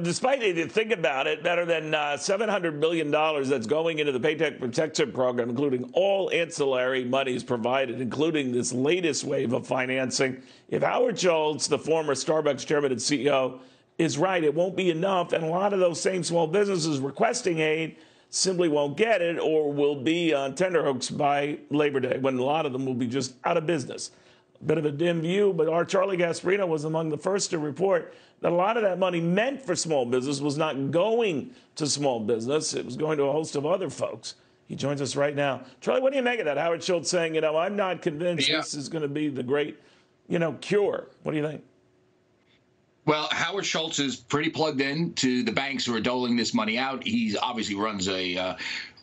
Despite it, you think about it, better than $700 million that's going into the Paycheck Protection Program, including all ancillary monies provided, including this latest wave of financing. If Howard Schultz, the former Starbucks chairman and CEO, is right, it won't be enough. And a lot of those same small businesses requesting aid simply won't get it or will be on tenterhooks by Labor Day, when a lot of them will be just out of business. Bit of a dim view, but our Charlie Gasparino was among the first to report that a lot of that money meant for small business was not going to small business. It was going to a host of other folks. He joins us right now. Charlie, what do you make of that? Howard Schultz saying, I'm not convinced this is going to be the great, cure. What do you think? Well, Howard Schultz is pretty plugged in to the banks who are doling this money out. He obviously runs a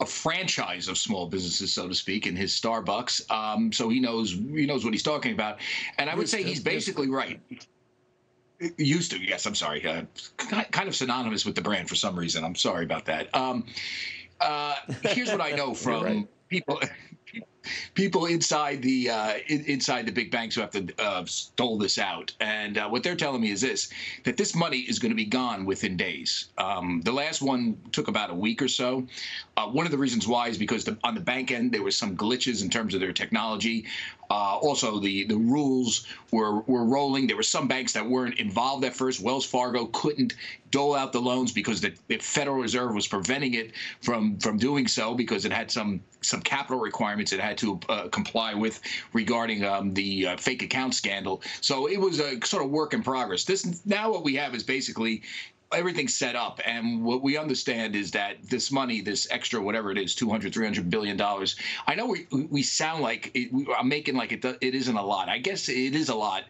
franchise of small businesses, so to speak, in his Starbucks. So he knows what he's talking about. And I would say he's basically right. Used to, yes. I'm sorry. Kind of synonymous with the brand for some reason. I'm sorry about that. Here's what I know from people inside the big banks who have to dole this out, and what they're telling me is that this money is going to be gone within days. The last one took about a week or so. One of the reasons why is because on the bank end there was some glitches in terms of their technology. Also, the rules were rolling. There were some banks that weren't involved at first. Wells Fargo couldn't dole out the loans because the Federal Reserve was preventing it from doing so because it had some capital requirements it had to comply with regarding the fake account scandal. So it was a sort of work in progress. Now what we have is basically everything's set up, and what we understand is that this money, this extra whatever it is, $200–300 billion. I know we sound like I'm making like it isn't a lot. I guess it is a lot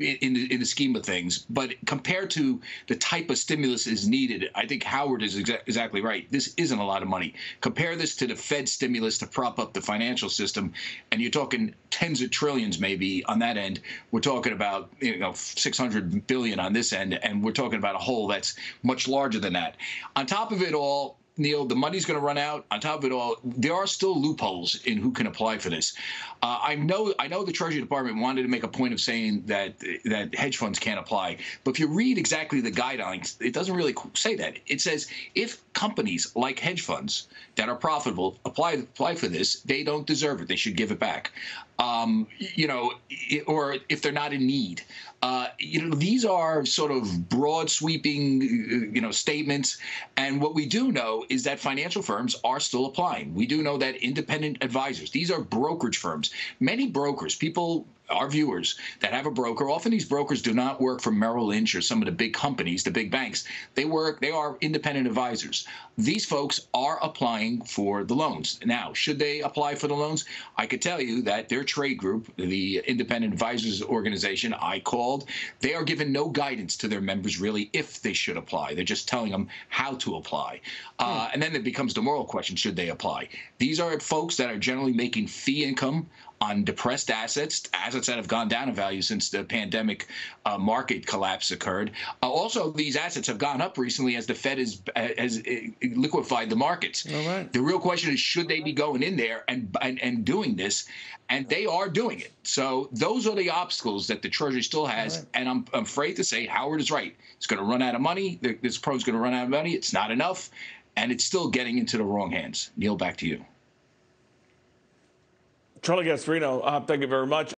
in the scheme of things, but compared to the type of stimulus is needed, I think Howard is exactly right. This isn't a lot of money. Compare this to the Fed stimulus to prop up the financial system, and you're talking tens of trillions maybe on that end. We're talking about 600 billion on this end, and we're talking about a hole that's much larger than that. On top of it all, Neil, the money's going to run out. On top of it all, there are still loopholes in who can apply for this. I know the Treasury Department wanted to make a point of saying that hedge funds can't apply, but if you read exactly the guidelines, it doesn't really say that. It says if companies like hedge funds that are profitable apply for this, they don't deserve it. They should give it back. Or if they're not in need. These are sort of broad sweeping, statements. And what we do know is that financial firms are still applying. We do know that independent advisors, these are brokerage firms. Many brokers, our viewers that have a broker, often these brokers do not work for Merrill Lynch or some of the big companies, the big banks. They are independent advisors. These folks are applying for the loans. Now, should they apply for the loans? I could tell you that their trade group, the Independent Advisors Organization I called, they are giving no guidance to their members really if they should apply. They're just telling them how to apply. And then it becomes the moral question, should they apply? These are folks that are generally making fee income on depressed assets that have gone down in value since the pandemic market collapse occurred. Also, these assets have gone up recently as the Fed has liquefied the markets. All right. The real question is, should they be going in there and doing this? And they are doing it. So those are the obstacles that the Treasury still has. Right. And I'm afraid to say Howard is right. It's going to run out of money. This pro's going to run out of money. It's not enough. And it's still getting into the wrong hands. Neil, back to you. Charlie Gasparino, thank you very much.